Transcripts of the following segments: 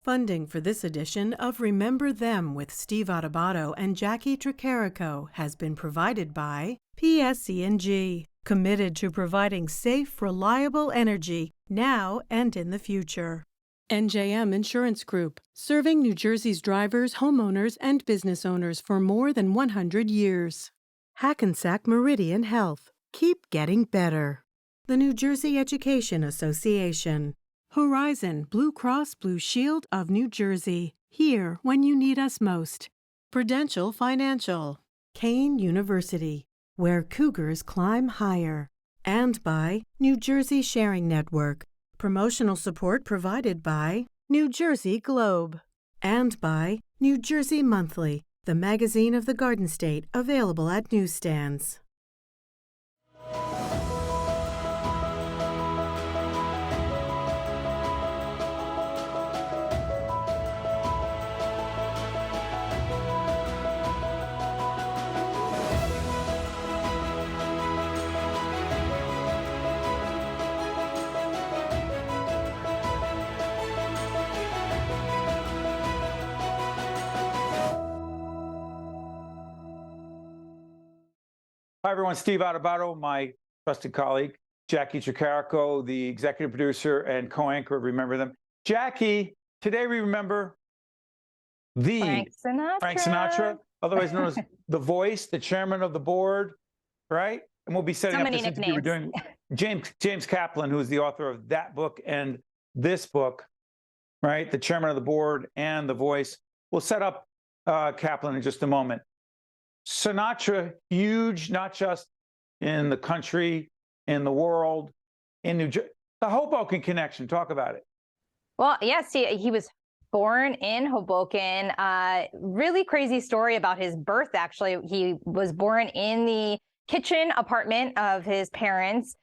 Funding for this edition of Remember Them with Steve Adubato and Jacqui Tricarico has been provided by PSE&G, committed to providing safe, reliable energy now and in the future. NJM Insurance Group, serving New Jersey's drivers, homeowners, and business owners for more than 100 years. Hackensack Meridian Health, keep getting better. The New Jersey Education Association. Horizon Blue Cross Blue Shield of New Jersey, here when you need us most. Prudential Financial. Kane University, where Cougars climb higher. And by New Jersey Sharing Network. Promotional support provided by New Jersey Globe. And by New Jersey Monthly, the magazine of the Garden State, available at newsstands. Hi, everyone. Steve Adubato, my trusted colleague, Jacqui Tricarico, the executive producer and co-anchor of Remember Them. Jacqui, today we remember Frank Sinatra, otherwise known as The Voice, the chairman of the board, right? And we'll be setting up this interview. We're doing James Kaplan, who is the author of that book and this book, right? The chairman of the board and The Voice. We'll set up Kaplan in just a moment. Sinatra, huge, not just in the country, in the world, in New Jersey. The Hoboken connection, talk about it. Well, yes, he was born in Hoboken. Really crazy story about his birth, actually. He was born in the kitchen apartment of his parents.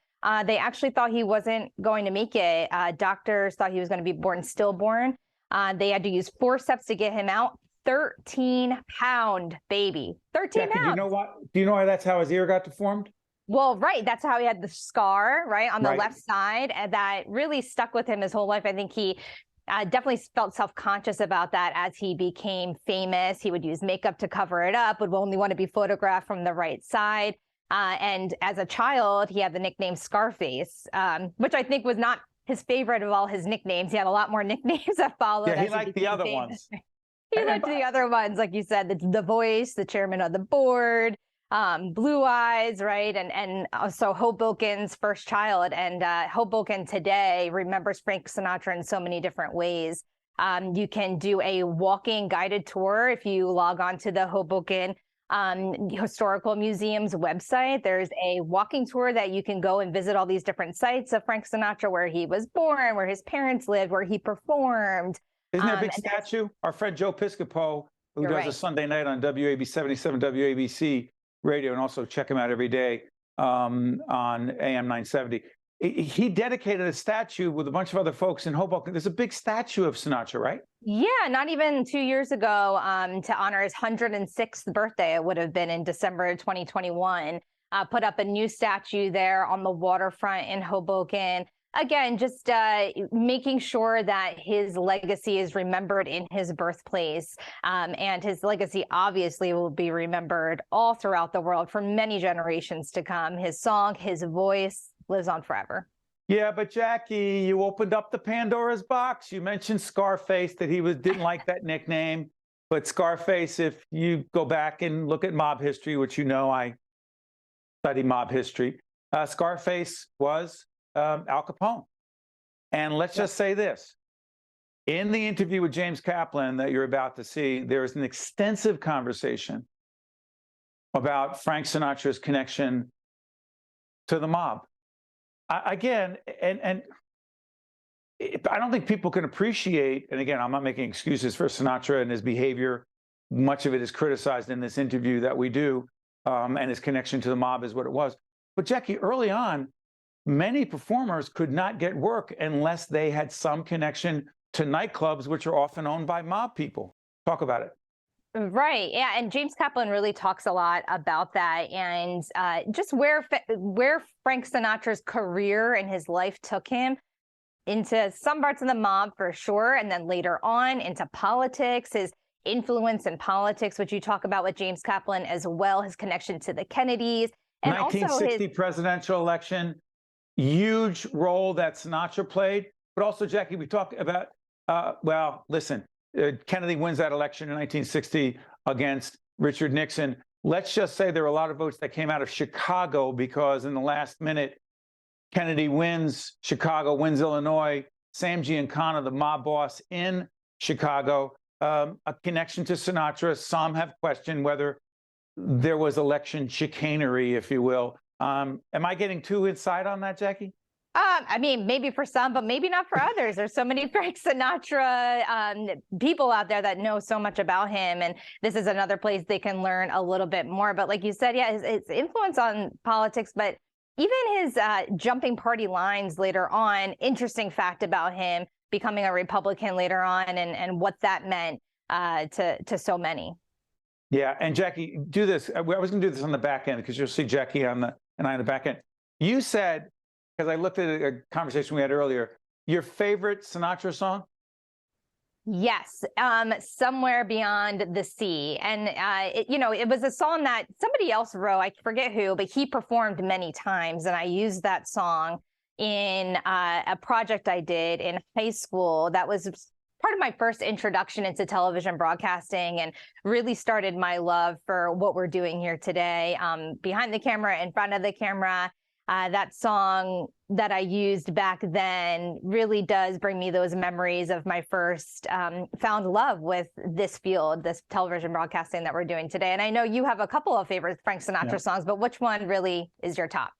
They actually thought he wasn't going to make it. Doctors thought he was going to be born stillborn. They had to use forceps to get him out. 13-pound baby. 13 pounds. Do you know why that's how his ear got deformed? Well, right. That's how he had the scar, right, on the left side. And that really stuck with him his whole life. I think he definitely felt self-conscious about that as he became famous. He would use makeup to cover it up, would only want to be photographed from the right side. And as a child, he had the nickname Scarface, which I think was not his favorite of all his nicknames. He had a lot more nicknames that followed. Yeah, he liked the other ones. He liked the other ones, like you said, the Voice, the chairman of the board, Blue Eyes, right? And also Hoboken's first child. And Hoboken today remembers Frank Sinatra in so many different ways. You can do a walking guided tour if you log on to the Hoboken Historical Museum's website. There's a walking tour that you can go and visit all these different sites of Frank Sinatra, where he was born, where his parents lived, where he performed. Isn't there a big statue? Our friend Joe Piscopo, who does a Sunday night on WABC 77 WABC radio, and also check him out every day on AM 970. He dedicated a statue with a bunch of other folks in Hoboken. There's a big statue of Sinatra, right? Yeah, not even 2 years ago, to honor his 106th birthday, it would have been in December 2021, put up a new statue there on the waterfront in Hoboken. Again, just making sure that his legacy is remembered in his birthplace. And his legacy obviously will be remembered all throughout the world for many generations to come. His song, his voice lives on forever. Yeah, but Jacqui, you opened up the Pandora's box. You mentioned Scarface, that he didn't like that nickname. But Scarface, if you go back and look at mob history, which you know I study mob history, Scarface was Al Capone. And let's just say this. In the interview with James Kaplan that you're about to see, there is an extensive conversation about Frank Sinatra's connection to the mob. I don't think people can appreciate, and again, I'm not making excuses for Sinatra and his behavior. Much of it is criticized in this interview that we do, and his connection to the mob is what it was. But Jacqui, early on, many performers could not get work unless they had some connection to nightclubs, which are often owned by mob people. Talk about it. Right. Yeah. And James Kaplan really talks a lot about that, and just where Frank Sinatra's career and his life took him. into some parts of the mob for sure, and then later on into politics, his influence in politics, which you talk about with James Kaplan as well, his connection to the Kennedys, and also 1960 his presidential election, huge role that Sinatra played. But also, Jackie, we talked about, well, listen, Kennedy wins that election in 1960 against Richard Nixon. Let's just say there were a lot of votes that came out of Chicago because in the last minute, Kennedy wins Chicago, wins Illinois. Sam Giancana, the mob boss in Chicago, a connection to Sinatra. Some have questioned whether there was election chicanery, if you will. Am I getting too inside on that, Jackie? I mean, maybe for some, but maybe not for others. There's so many Frank Sinatra people out there that know so much about him. And this is another place they can learn a little bit more. But like you said, yeah, his influence on politics, but even his jumping party lines later on, interesting fact about him becoming a Republican later on and what that meant to so many. Yeah, and Jackie, do this. I was going to do this on the back end because you'll see Jackie on the back end. You said, because I looked at a conversation we had earlier, your favorite Sinatra song? Yes, Somewhere Beyond the Sea. And, it was a song that somebody else wrote, I forget who, but he performed many times. And I used that song in a project I did in high school that was part of my first introduction into television broadcasting and really started my love for what we're doing here today, behind the camera, in front of the camera. That song that I used back then really does bring me those memories of my first found love with this field, this television broadcasting that we're doing today. And I know you have a couple of favorite Frank Sinatra songs, but which one really is your top?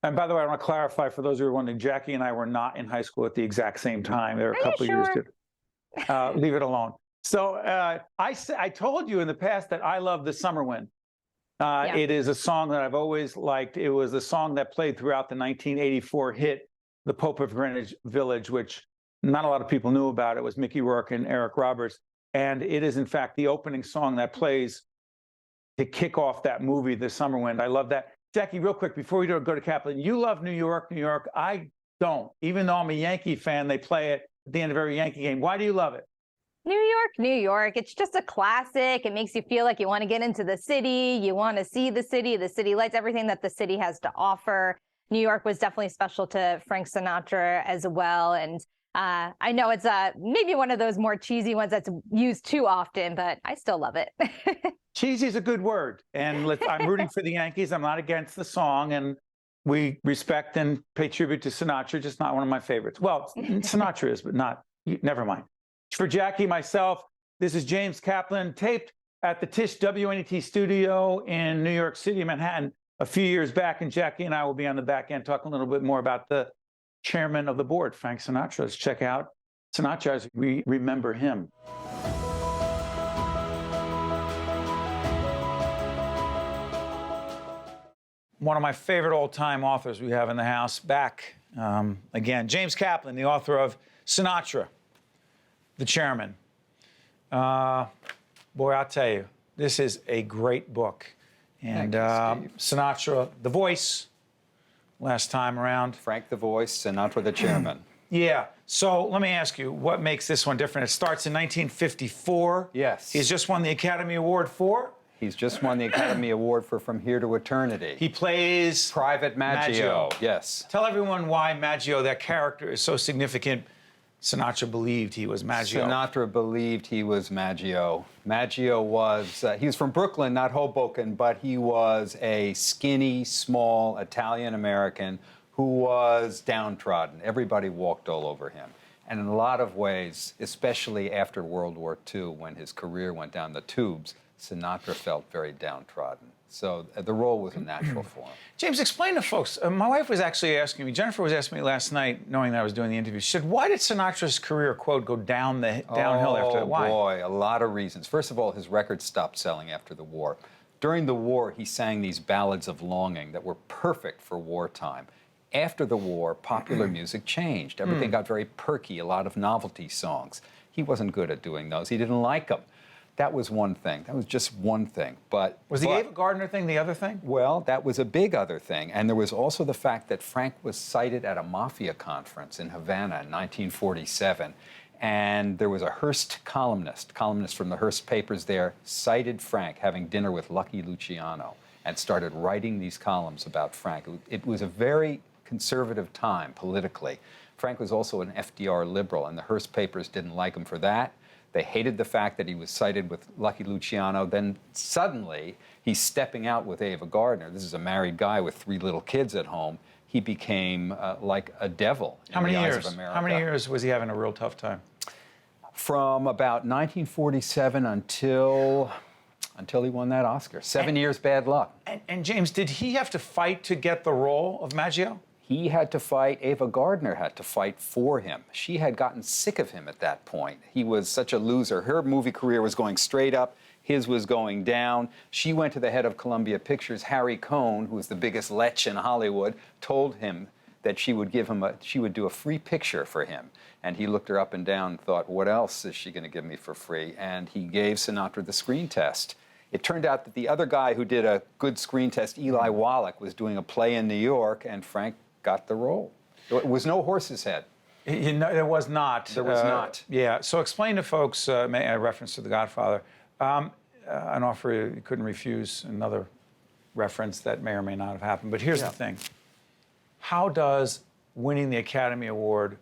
And by the way, I want to clarify for those who are wondering, Jackie and I were not in high school at the exact same time. There are a couple of years to leave it alone. So I told you in the past that I love The Summer Wind. It is a song that I've always liked. It was a song that played throughout the 1984 hit, The Pope of Greenwich Village, which not a lot of people knew about. It was Mickey Rourke and Eric Roberts. And it is, in fact, the opening song that plays to kick off that movie, The Summer Wind. I love that. Jackie, real quick, before we go to Kaplan, you love New York, New York. I don't. Even though I'm a Yankee fan, they play it at the end of every Yankee game. Why do you love it? New York, New York. It's just a classic. It makes you feel like you want to get into the city. You want to see the city lights, everything that the city has to offer. New York was definitely special to Frank Sinatra as well. And I know it's maybe one of those more cheesy ones that's used too often, but I still love it. Cheesy is a good word. And I'm rooting for the Yankees. I'm not against the song. And we respect and pay tribute to Sinatra, just not one of my favorites. Well, Sinatra is, but not, never mind. For Jackie, myself, this is James Kaplan, taped at the Tisch WNET studio in New York City, Manhattan, a few years back. And Jackie and I will be on the back end talking a little bit more about the chairman of the board, Frank Sinatra. Let's check out Sinatra as we remember him. One of my favorite old-time authors we have in the house, back again, James Kaplan, the author of Sinatra, the chairman. Boy, I'll tell you, this is a great book. And Sinatra, the voice, last time around. Frank the voice, Sinatra the chairman. Yeah. So let me ask you, what makes this one different? It starts in 1954. Yes. He's just won the Academy Award for? He's just won the Academy Award for From Here to Eternity. He plays Private Maggio. Yes. Tell everyone why Maggio, that character, is so significant. Sinatra believed he was Maggio. Sinatra believed he was Maggio. Maggio was, he was from Brooklyn, not Hoboken, but he was a skinny, small Italian-American who was downtrodden. Everybody walked all over him. And in a lot of ways, especially after World War II, when his career went down the tubes, Sinatra felt very downtrodden. So the role was a natural for him. James, explain to folks. My wife was actually asking me, Jennifer was asking me last night, knowing that I was doing the interview, she said, why did Sinatra's career, quote, go downhill after that? Why? Oh, boy, a lot of reasons. First of all, his records stopped selling after the war. During the war, he sang these ballads of longing that were perfect for wartime. After the war, popular music changed. Everything got very perky, a lot of novelty songs. He wasn't good at doing those. He didn't like them. That was one thing. That was just one thing. But Was the Ava Gardner thing the other thing? well, that was a big other thing. And there was also the fact that Frank was cited at a mafia conference in Havana in 1947. And there was a Hearst columnist from the Hearst papers there, cited Frank having dinner with Lucky Luciano and started writing these columns about Frank. It was a very conservative time politically. Frank was also an FDR liberal, and the Hearst papers didn't like him for that. They hated the fact that he was cited with Lucky Luciano. Then suddenly, he's stepping out with Ava Gardner. This is a married guy with 3 little kids at home. He became like a devil in the eyes of America. How many years was he having a real tough time? From about 1947 until he won that Oscar. 7 years bad luck. And James, did he have to fight to get the role of Maggio? He had to fight. Ava Gardner had to fight for him. She had gotten sick of him at that point. He was such a loser. Her movie career was going straight up. His was going down. She went to the head of Columbia Pictures, Harry Cohn, who was the biggest lech in Hollywood, told him that she would do a free picture for him. And he looked her up and down and thought, what else is she going to give me for free? And he gave Sinatra the screen test. It turned out that the other guy who did a good screen test, Eli Wallach, was doing a play in New York, and Frank got the role. There was no horse's head. There was not. There was not. Yeah. So explain to folks, a reference to The Godfather, an offer you couldn't refuse, another reference that may or may not have happened. But here's the thing. How does winning the Academy Award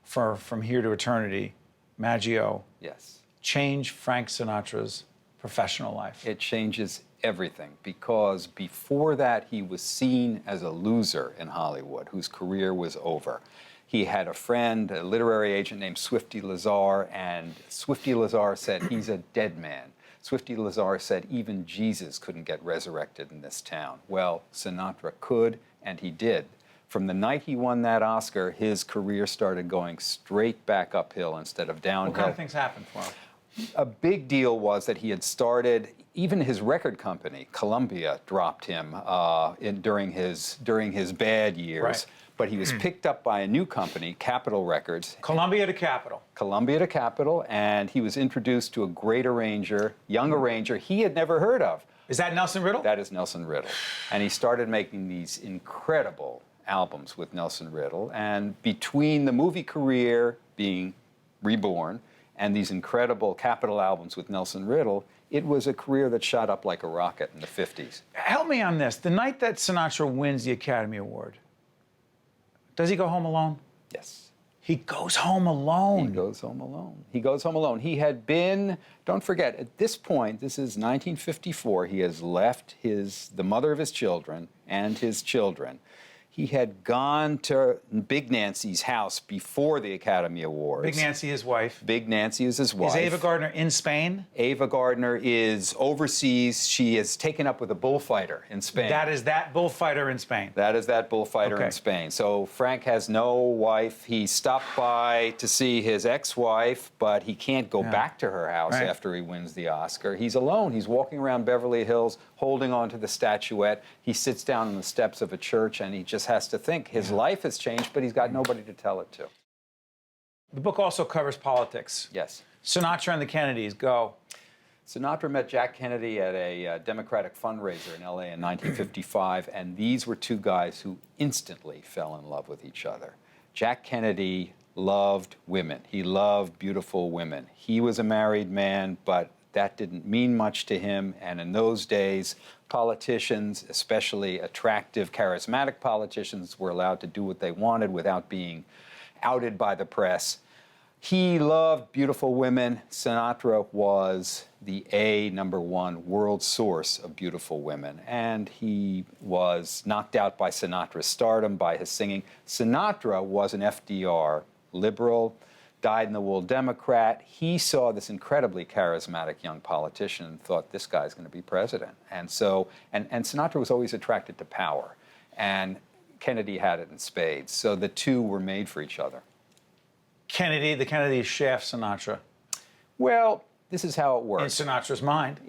for From Here to Eternity, Maggio, Yes. change Frank Sinatra's professional life? It changes everything, because before that he was seen as a loser in Hollywood whose career was over. He had a friend, a literary agent named Swifty Lazar, and Swifty Lazar said, he's a dead man. Swifty Lazar said even Jesus couldn't get resurrected in this town. Well, Sinatra could, and he did. From the night he won that Oscar, his career started going straight back uphill instead of downhill. What kind of things happened for him? A big deal was that he had started, even his record company, Columbia, dropped him during his bad years. Right. But he was picked up by a new company, Capitol Records. Columbia to Capitol. Columbia to Capitol, and he was introduced to a great arranger, young arranger he had never heard of. Is that Nelson Riddle? That is Nelson Riddle. And he started making these incredible albums with Nelson Riddle. And between the movie career being reborn and these incredible Capitol albums with Nelson Riddle, it was a career that shot up like a rocket in the 50s. Help me on this. The night that Sinatra wins the Academy Award, does he go home alone? Yes. He goes home alone. He goes home alone. He goes home alone. He had been, don't forget, at this point, this is 1954, he has left the mother of his children and his children. He had gone to Big Nancy's house before the Academy Awards. Big Nancy, his wife. Big Nancy is his wife. Is Ava Gardner in Spain? Ava Gardner is overseas. She is taken up with a bullfighter in Spain. That is that bullfighter in Spain. That is that bullfighter in Spain. So Frank has no wife. He stopped by to see his ex-wife, but he can't go back to her house after he wins the Oscar. He's alone. He's walking around Beverly Hills holding on to the statuette. He sits down on the steps of a church, and he just has to think. His life has changed, but he's got nobody to tell it to. The book also covers politics. Yes. Sinatra and the Kennedys, go. Sinatra met Jack Kennedy at a Democratic fundraiser in L.A. in 1955, and these were two guys who instantly fell in love with each other. Jack Kennedy loved women. He loved beautiful women. He was a married man, but that didn't mean much to him, and in those days, politicians, especially attractive, charismatic politicians, were allowed to do what they wanted without being outed by the press. He loved beautiful women. Sinatra was the #1 world source of beautiful women, and he was knocked out by Sinatra's stardom, by his singing. Sinatra was an FDR liberal, dyed-in-the-wool Democrat. He saw this incredibly charismatic young politician and thought, this guy's going to be president. And so, and Sinatra was always attracted to power, and Kennedy had it in spades. So the two were made for each other. The Kennedys shaft Sinatra. Well, this is how it worked. In Sinatra's mind.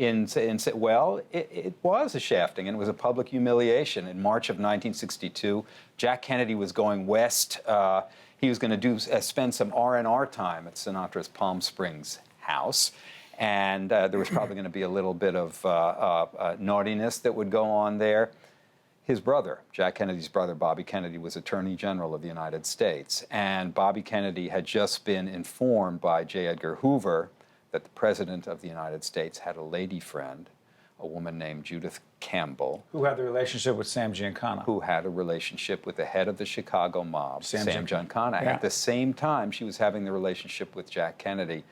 Well, it was a shafting, and it was a public humiliation. In March of 1962, Jack Kennedy was going west. He was going to spend some R&R time at Sinatra's Palm Springs house. And there was probably going to be a little bit of naughtiness that would go on there. His brother, Jack Kennedy's brother, Bobby Kennedy, was Attorney General of the United States. And Bobby Kennedy had just been informed by J. Edgar Hoover that the President of the United States had a lady friend, a woman named Judith Campbell. Who had the relationship with Sam Giancana. Who had a relationship with the head of the Chicago mob, Sam Giancana. Yeah. At the same time, she was having the relationship with Jack Kennedy.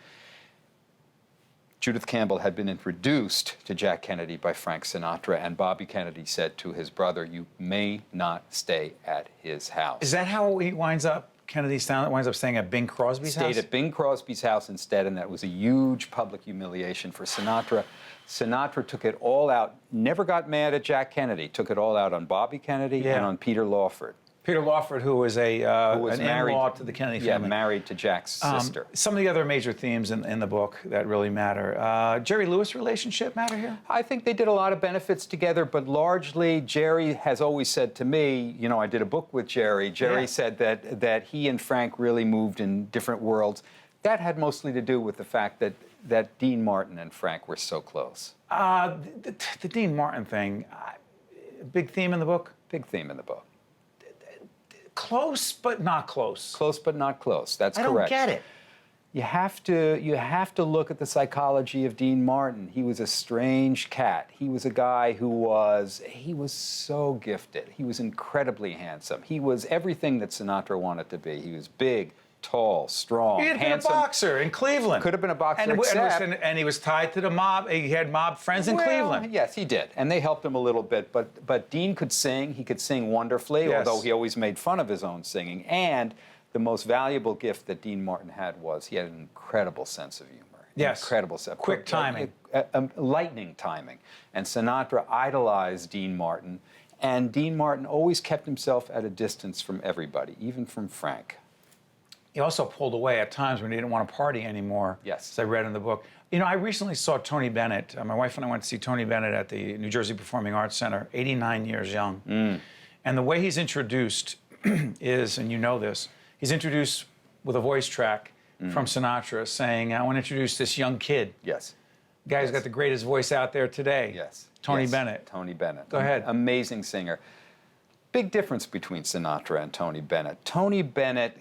Judith Campbell had been introduced to Jack Kennedy by Frank Sinatra, and Bobby Kennedy said to his brother, "You may not stay at his house." Is that how he winds up, Kennedy winds up staying at Bing Crosby's house? Stayed at Bing Crosby's house instead, and that was a huge public humiliation for Sinatra. Sinatra took it all out, never got mad at Jack Kennedy, took it all out on Bobby Kennedy and on Peter Lawford. Peter Lawford, who was an in-law to the Kennedy family. Yeah, married to Jack's sister. Some of the other major themes in the book that really matter. Jerry-Lewis relationship matter here? I think they did a lot of benefits together, but largely Jerry has always said to me, you know, I did a book with Jerry. Jerry said that he and Frank really moved in different worlds. That had mostly to do with the fact that Dean Martin and Frank were so close. The Dean Martin thing, big theme in the book? Big theme in the book. Close, but not close. Close, but not close. That's correct. I don't get it. You have to look at the psychology of Dean Martin. He was a strange cat. He was a guy who was so gifted. He was incredibly handsome. He was everything that Sinatra wanted to be. He was big, tall, strong, he had handsome. been a boxer in Cleveland. Could have been a boxer, and he was tied to the mob. He had mob friends in Cleveland. Yes, he did, and they helped him a little bit. But Dean could sing. He could sing wonderfully, although he always made fun of his own singing. And the most valuable gift that Dean Martin had was he had an incredible sense of humor. Yes, incredible sense. Quick timing, lightning timing. And Sinatra idolized Dean Martin, and Dean Martin always kept himself at a distance from everybody, even from Frank. He also pulled away at times when he didn't want to party anymore. Yes. As I read in the book. You know, I recently saw Tony Bennett. My wife and I went to see Tony Bennett at the New Jersey Performing Arts Center, 89 years young. And the way he's introduced is, and you know this, he's introduced with a voice track from Sinatra saying, I want to introduce this young kid. Yes. Guy who's got the greatest voice out there today. Yes. Tony Bennett. Tony Bennett. Go ahead. Amazing singer. Big difference between Sinatra and Tony Bennett. Tony Bennett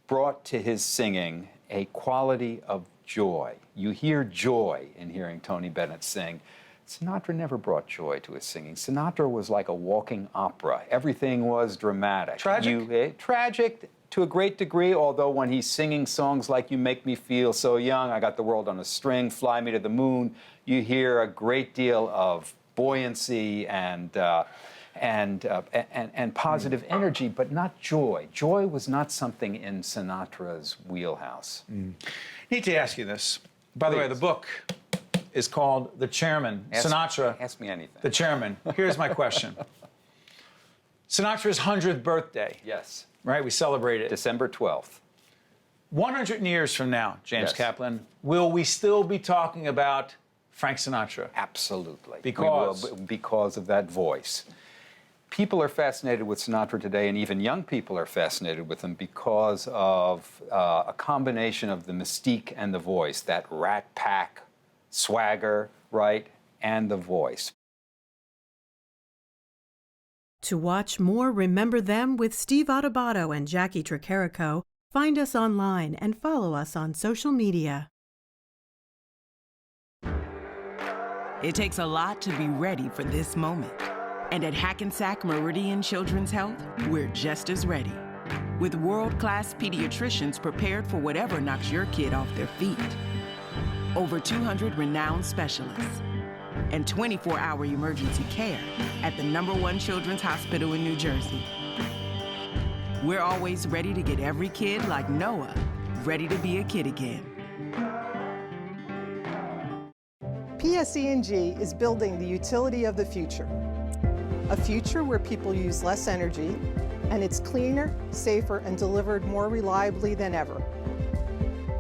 brought to his singing a quality of joy. You hear joy in hearing Tony Bennett sing. Sinatra never brought joy to his singing. Sinatra was like a walking opera. Everything was dramatic. Tragic? Tragic to a great degree, although when he's singing songs like You Make Me Feel So Young, I Got the World on a String, Fly Me to the Moon, you hear a great deal of buoyancy and positive energy, but not joy. Joy was not something in Sinatra's wheelhouse. Need to ask you this. By the way, the book is called The Chairman. Sinatra. Ask me anything. The Chairman. Here's my question. Sinatra's 100th birthday. Yes. Right? We celebrate it. December 12th. 100 years from now, James Kaplan, will we still be talking about Frank Sinatra? Absolutely. Because? We will, because of that voice. People are fascinated with Sinatra today, and even young people are fascinated with him because of a combination of the mystique and the voice, that Rat Pack swagger, right, and the voice. To watch more Remember Them with Steve Adubato and Jacqui Tricarico, find us online and follow us on social media. It takes a lot to be ready for this moment. And at Hackensack Meridian Children's Health, we're just as ready. With world-class pediatricians prepared for whatever knocks your kid off their feet. Over 200 renowned specialists. And 24-hour emergency care at the #1 children's hospital in New Jersey. We're always ready to get every kid like Noah, ready to be a kid again. PSE&G is building the utility of the future. A future where people use less energy, and it's cleaner, safer, and delivered more reliably than ever.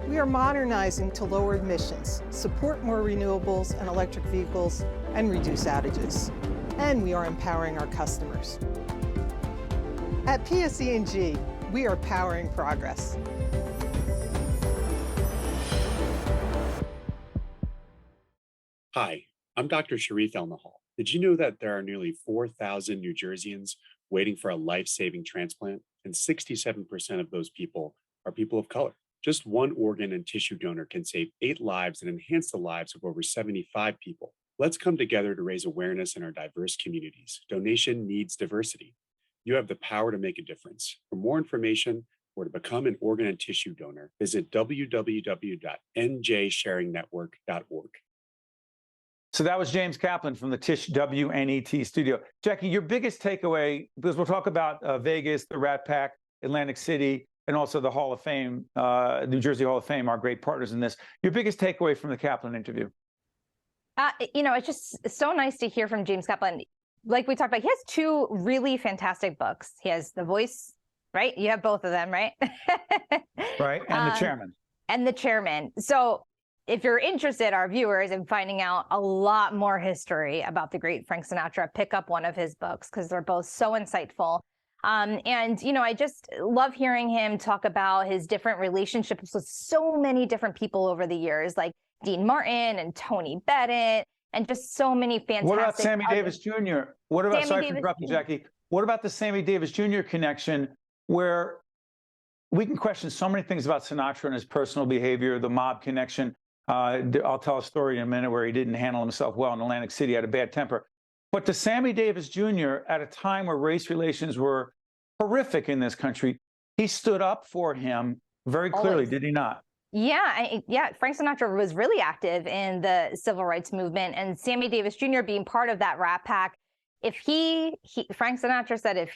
We are modernizing to lower emissions, support more renewables and electric vehicles, and reduce outages. And we are empowering our customers. At PSE&G, we are powering progress. Hi, I'm Dr. Sharif Elnahal. Did you know that there are nearly 4,000 New Jerseyans waiting for a life-saving transplant? And 67% of those people are people of color. Just one organ and tissue donor can save 8 lives and enhance the lives of over 75 people. Let's come together to raise awareness in our diverse communities. Donation needs diversity. You have the power to make a difference. For more information or to become an organ and tissue donor, visit www.njsharingnetwork.org. So that was James Kaplan from the Tisch WNET studio. Jacqui, your biggest takeaway, because we'll talk about Vegas, the Rat Pack, Atlantic City, and also the Hall of Fame, New Jersey Hall of Fame, our great partners in this. Your biggest takeaway from the Kaplan interview? It's just so nice to hear from James Kaplan. Like we talked about, he has 2 really fantastic books. He has The Voice, right? You have both of them, right? Right, and the chairman. And the chairman. So if you're interested, our viewers, in finding out a lot more history about the great Frank Sinatra, pick up one of his books because they're both so insightful. I just love hearing him talk about his different relationships with so many different people over the years, like Dean Martin and Tony Bennett, and just so many fantastic. What about Sammy Davis Jr.? What about, sorry for interrupting, Jr. Jacqui. What about the Sammy Davis Jr. connection, where we can question so many things about Sinatra and his personal behavior, the mob connection? I'll tell a story in a minute where he didn't handle himself well in Atlantic City, had a bad temper. But to Sammy Davis Jr., at a time where race relations were horrific in this country, he stood up for him very clearly, Always. did he not? Yeah. Frank Sinatra was really active in the civil rights movement, and Sammy Davis Jr. being part of that Rat Pack. If Frank Sinatra said if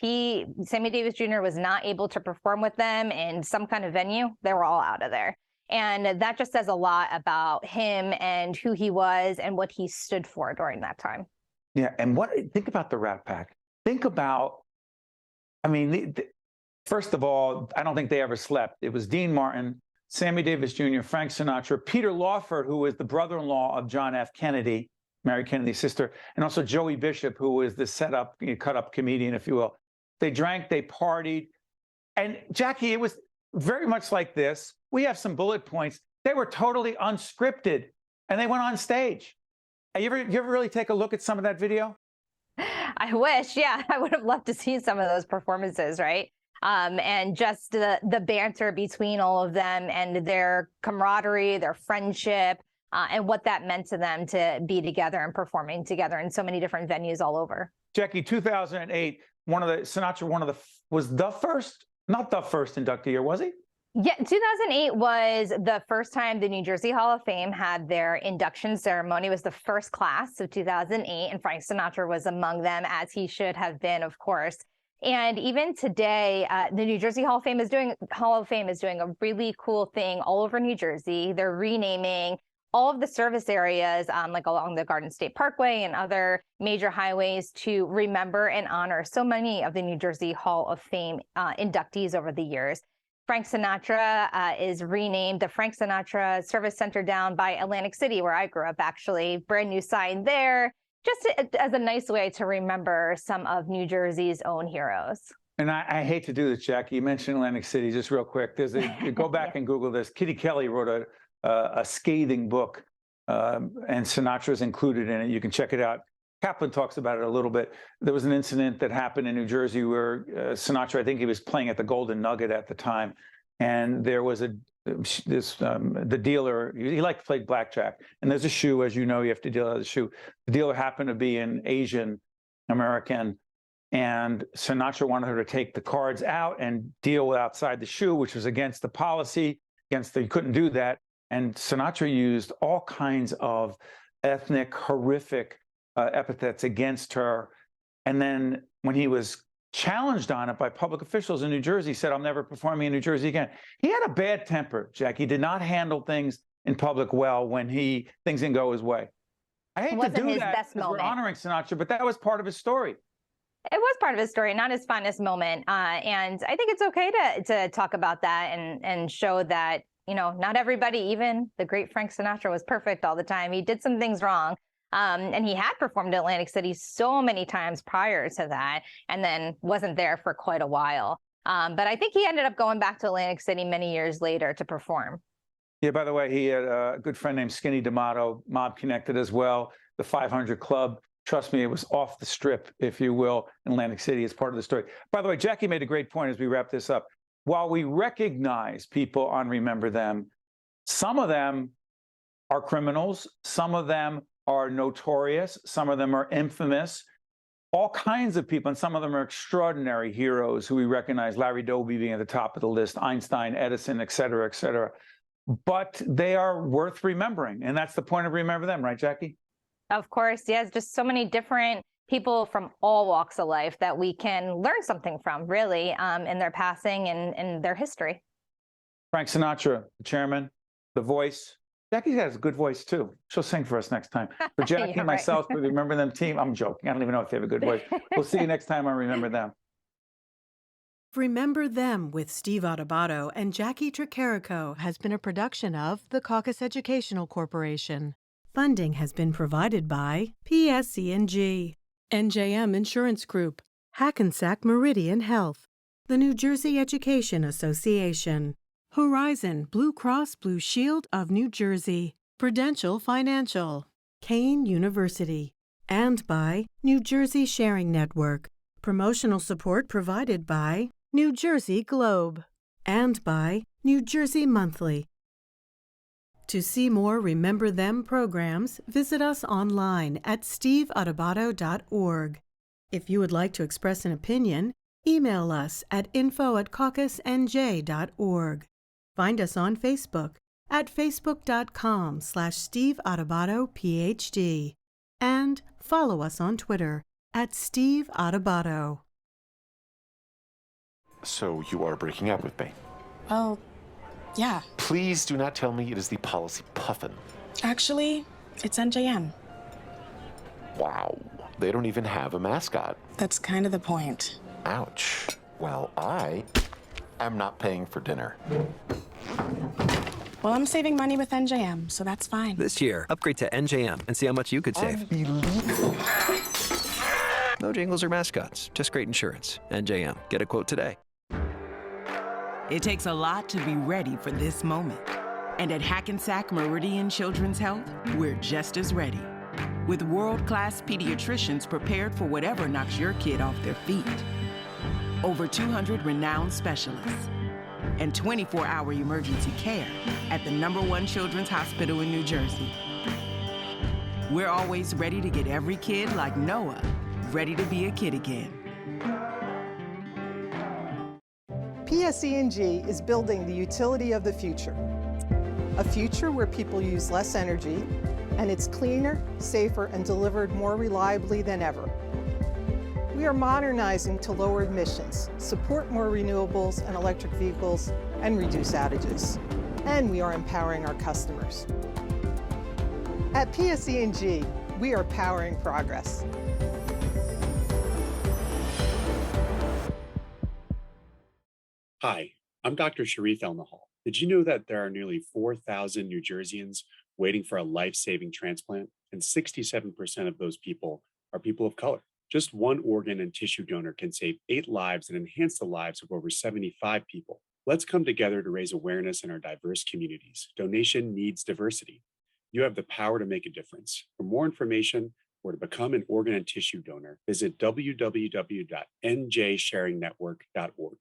Sammy Davis Jr. was not able to perform with them in some kind of venue, they were all out of there. And that just says a lot about him and who he was and what he stood for during that time. Yeah, and think about the Rat Pack. Think about, first of all, I don't think they ever slept. It was Dean Martin, Sammy Davis Jr., Frank Sinatra, Peter Lawford, who was the brother-in-law of John F. Kennedy, Mary Kennedy's sister, and also Joey Bishop, who was the cut-up comedian, if you will. They drank, they partied. And Jacqui, it was very much like this. We have some bullet points. They were totally unscripted, and they went on stage. You ever really take a look at some of that video? I wish, yeah. I would have loved to see some of those performances, right? And just the banter between all of them and their camaraderie, their friendship, and what that meant to them to be together and performing together in so many different venues all over. Jacqui, 2008, Sinatra was the first, not the first inductee, or was he? Yeah, 2008 was the first time the New Jersey Hall of Fame had their induction ceremony. It was the first class of 2008, and Frank Sinatra was among them, as he should have been, of course. And even today, the New Jersey Hall of Fame is doing a really cool thing all over New Jersey. They're renaming all of the service areas, like along the Garden State Parkway and other major highways, to remember and honor so many of the New Jersey Hall of Fame inductees over the years. Frank Sinatra is renamed the Frank Sinatra Service Center down by Atlantic City, where I grew up, actually. Brand new sign there, just as a nice way to remember some of New Jersey's own heroes. And I hate to do this, Jacqui. You mentioned Atlantic City, just real quick. Go back and Google this. Kitty Kelly wrote a scathing book, and Sinatra's included in it. You can check it out. Kaplan talks about it a little bit. There was an incident that happened in New Jersey where Sinatra, I think he was playing at the Golden Nugget at the time, and there was the dealer, he liked to play blackjack, and there's a shoe, as you know, you have to deal with the shoe. The dealer happened to be an Asian American, and Sinatra wanted her to take the cards out and deal outside the shoe, which was against the policy, you couldn't do that. And Sinatra used all kinds of ethnic, horrific epithets against her. And then when he was challenged on it by public officials in New Jersey, he said, "I'm never performing in New Jersey again." He had a bad temper, Jack. He did not handle things in public well when things didn't go his way. I hate to do that because we're honoring Sinatra, but that was part of his story. It was part of his story, not his finest moment. And I think it's okay to talk about that and show that, not everybody, even the great Frank Sinatra, was perfect all the time. He did some things wrong. And he had performed in Atlantic City so many times prior to that, and then wasn't there for quite a while. But I think he ended up going back to Atlantic City many years later to perform. Yeah, by the way, he had a good friend named Skinny D'Amato, mob connected as well. The 500 Club. Trust me, it was off the strip, if you will, in Atlantic City as part of the story. By the way, Jacqui made a great point as we wrap this up. While we recognize people on Remember Them, some of them are criminals, some of them are notorious, some of them are infamous, all kinds of people, and some of them are extraordinary heroes who we recognize, Larry Doby being at the top of the list, Einstein, Edison, et cetera, et cetera. But they are worth remembering, and that's the point of Remember Them, right, Jacqui? Of course, yes, just so many different people from all walks of life that we can learn something from, really, in their passing and their history. Frank Sinatra, the chairman, the voice. Jacqui has a good voice, too. She'll sing for us next time. For Jacqui and myself, the Remember Them team, I'm joking. I don't even know if they have a good voice. We'll see you next time on Remember Them. Remember Them with Steve Adubato and Jacqui Tricarico has been a production of the Caucus Educational Corporation. Funding has been provided by PSE&G, NJM Insurance Group, Hackensack Meridian Health, the New Jersey Education Association, Horizon Blue Cross Blue Shield of New Jersey, Prudential Financial, Kane University, and by New Jersey Sharing Network. Promotional support provided by New Jersey Globe and by New Jersey Monthly. To see more Remember Them programs, visit us online at steveadubato.org. If you would like to express an opinion, email us at info@caucusnj.org. Find us on Facebook at facebook.com/Steve Adubato PhD and follow us on Twitter at Steve Adubato. So you are breaking up with me? Well, yeah. Please do not tell me it is the policy puffin. Actually, it's NJM. Wow. They don't even have a mascot. That's kind of the point. Ouch. Well, I am not paying for dinner. Well, I'm saving money with NJM, so that's fine. This year, upgrade to NJM and see how much you could save. Unbelievable. No jingles or mascots, just great insurance. NJM. Get a quote today. It takes a lot to be ready for this moment. And at Hackensack Meridian Children's Health, we're just as ready. With world-class pediatricians prepared for whatever knocks your kid off their feet. Over 200 renowned specialists. And 24-hour emergency care at the #1 children's hospital in New Jersey. We're always ready to get every kid like Noah, ready to be a kid again. PSE&G is building the utility of the future. A future where people use less energy, and it's cleaner, safer, and delivered more reliably than ever. We are modernizing to lower emissions, support more renewables and electric vehicles, and reduce outages. And we are empowering our customers. At PSE&G, we are powering progress. Hi, I'm Dr. Sharif Elnahal. Did you know that there are nearly 4,000 New Jerseyans waiting for a life-saving transplant? And 67% of those people are people of color. Just one organ and tissue donor can save 8 lives and enhance the lives of over 75 people. Let's come together to raise awareness in our diverse communities. Donation needs diversity. You have the power to make a difference. For more information or to become an organ and tissue donor, visit www.njsharingnetwork.org.